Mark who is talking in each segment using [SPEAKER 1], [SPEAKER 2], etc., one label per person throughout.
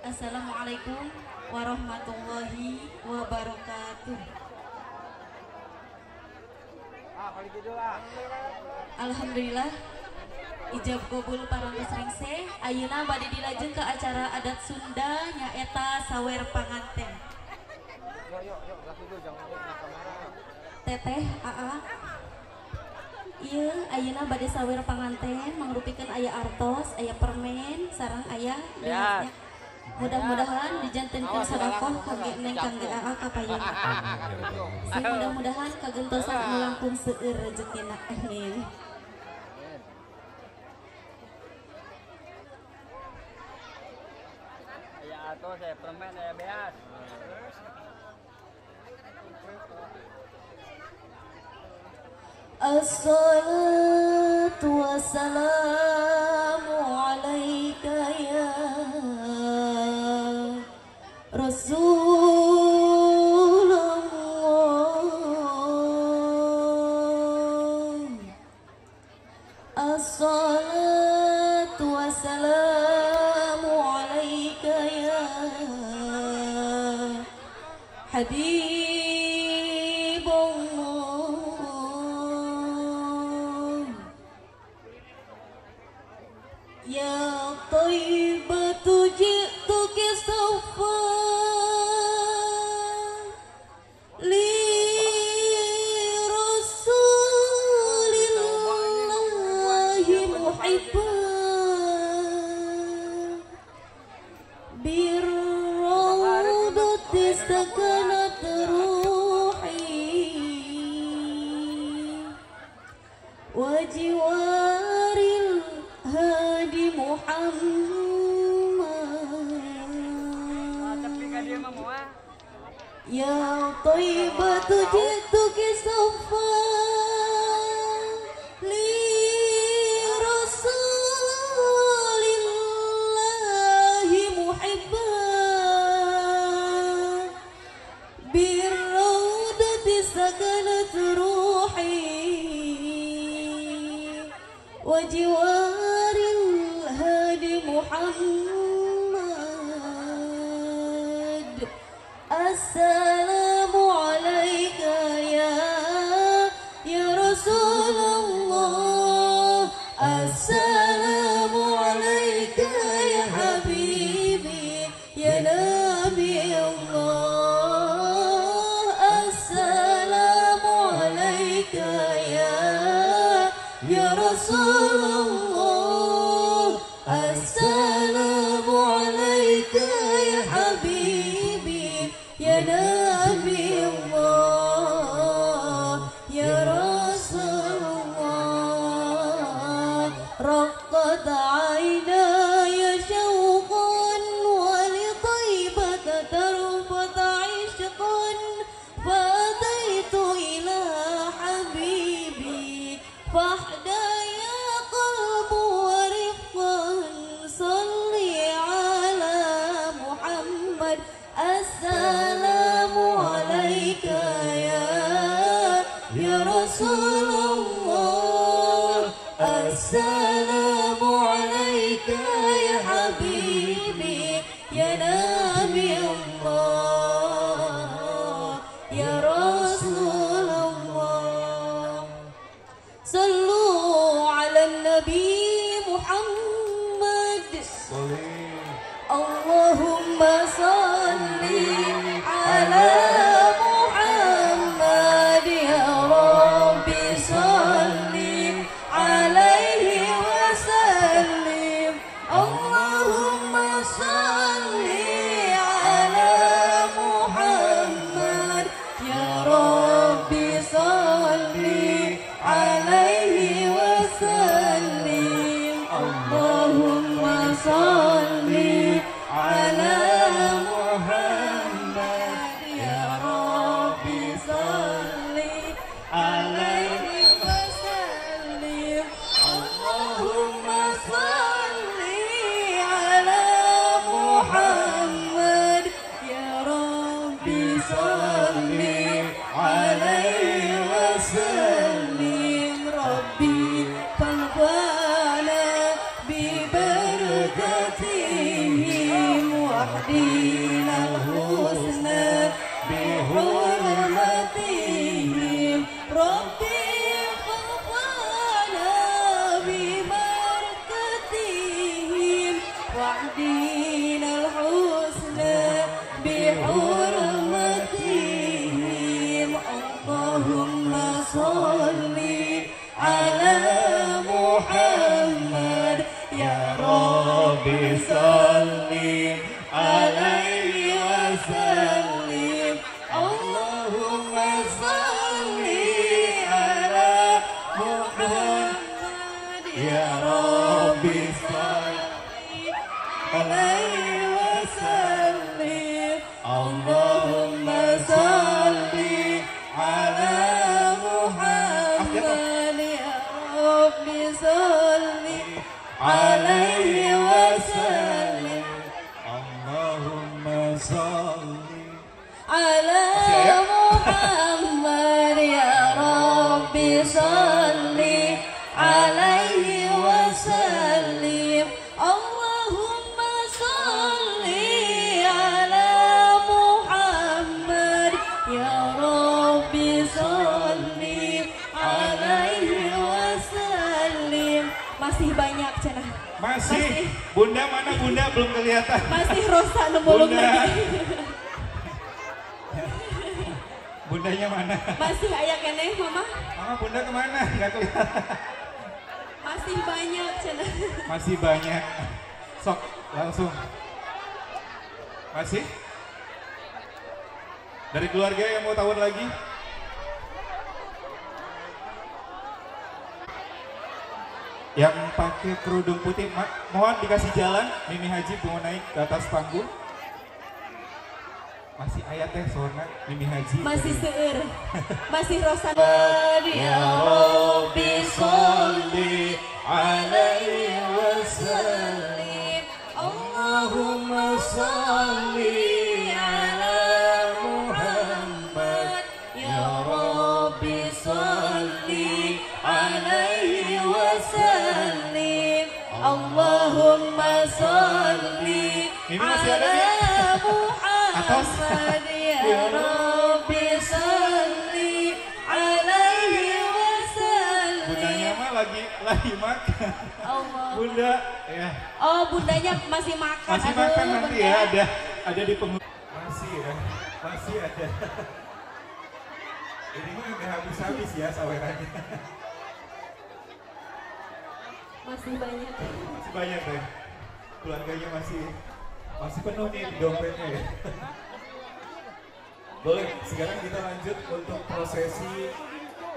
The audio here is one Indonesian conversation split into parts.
[SPEAKER 1] Assalamualaikum warahmatullahi wabarakatuh. Alhamdulillah ijab kabul parantos rengse. Ayeuna bade dilajeng ke acara adat Sunda nyaeta sawer panganten. Teteh aa. Iya, ayeuna bade sawer panganten mangrupikeun aya artos, aya permen, sareng aya beasnya. Mudah-mudahan dijantenkeun sedekah kangge neng kangge aa kapayeuna. Mudah-mudahan kagentosan anu langkung seueur rezekina. Amin.
[SPEAKER 2] Aya artos, aya permen, aya beas.
[SPEAKER 1] Assalatu wassalamu alaika ya Rasulullah. Assalatu wassalamu alaika ya Habibullah. Ya Taibatu ji'tuki sawfa li Rasulillahi muhibban birrawdati sakanat ruhi wa jiwaril Hadi Muhammad. Ya Taibatu ji'tuki sawfa li Rasulillahi muhibban birrawdati sakanat ruhi wa jiwaril hadi Muhammad. Assalamu alaika ya Rasulullah. Assalamu alaika ya Habibi ya Nabi Allah. Assalamu alaika ya Rasulullah. Assalamu alaika ya Habibi ya Nabi Allah ya Rasulullah. Raqqat aynaya syauqan wa li Taibata tarfat ishqan fataitu ila habibi fahdaya qalbu wa rifqan salli ala Muhammad. Assalamu alaika ya Rasulullah. Assalamu alaika ya Habibi ya Nabi Allah ya Rasulullah. Sallu ala Nabi Muhammad. Allahumma salli ala Muhammad ya Rabbi salli alaihi wa sallim. Allahumma salli ala Muhammad ya Rabbi salli alaihi wa sallim. Allahumma salli ala Muhammad ya Rabbi salli alaihi wa sallim. Allahumma salli ala Muhammad ya Rabbi salli alaihi wa sallim. Rabbi falbana bi barakatihi واهدنا الحسنى بحرمتهم ربي اغفرنا ببركتهم واهدنا الحسنى بحرمتهم اللهم صل على محمد يا ربي صل عليه وسلم اللهم صل على محمد يا ربي صل عليه وسلم اللهم صل على محمد يا ربي صل عليه وسلم
[SPEAKER 3] اللهم صل
[SPEAKER 1] على محمد يا ربي صل عليه وسلم اللهم صل على محمد يا ربي صل عليه وسلم. Masih banyak cenah.
[SPEAKER 3] masih. Bunda mana bunda belum kelihatan.
[SPEAKER 1] Masih Rosa nemulung
[SPEAKER 3] Bunda.
[SPEAKER 1] lagi.
[SPEAKER 3] Bundanya mana?
[SPEAKER 1] Masih aya keneh mama.
[SPEAKER 3] Mama bunda kemana? Nggak kelihatan.
[SPEAKER 1] Masih banyak cenah.
[SPEAKER 3] Masih banyak. Sok langsung. Masih? Dari keluarga yang mau tawar lagi? Yang pakai kerudung putih, mohon dikasih jalan. Mimi Haji mau naik ke atas panggung. Masih ayat teh soalnya Mimi Haji.
[SPEAKER 1] Masih seueur. Masih Rosa.
[SPEAKER 3] Ya Rabbi salli alaihi wasallim. Allahumma salli ala Muhammad. Ya Rabbi salli alaihi wasallim.
[SPEAKER 1] Allahumma salli
[SPEAKER 3] Ini masih ada
[SPEAKER 1] ala
[SPEAKER 3] atas.
[SPEAKER 1] Muhammad ya Rabbi salli alaihi wasallim.
[SPEAKER 3] Bundanya mah lagi makan.
[SPEAKER 1] Allah.
[SPEAKER 3] Bunda ya.
[SPEAKER 1] Oh, bundanya masih makan.
[SPEAKER 3] Masih
[SPEAKER 1] Aduh,
[SPEAKER 3] makan nanti
[SPEAKER 1] bunda.
[SPEAKER 3] ya, ada di penghuni. Masih ya, masih ada. Ini mah udah habis-habis ya sawerannya.
[SPEAKER 1] Masih banyak.
[SPEAKER 3] Masih banyak deh. Keluarganya masih penuh nih di dompetnya ya. Boleh, sekarang kita lanjut untuk prosesi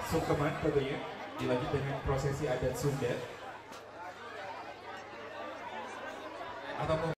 [SPEAKER 3] sungkeman tentunya. Dilanjut dengan prosesi adat Sunda. Atau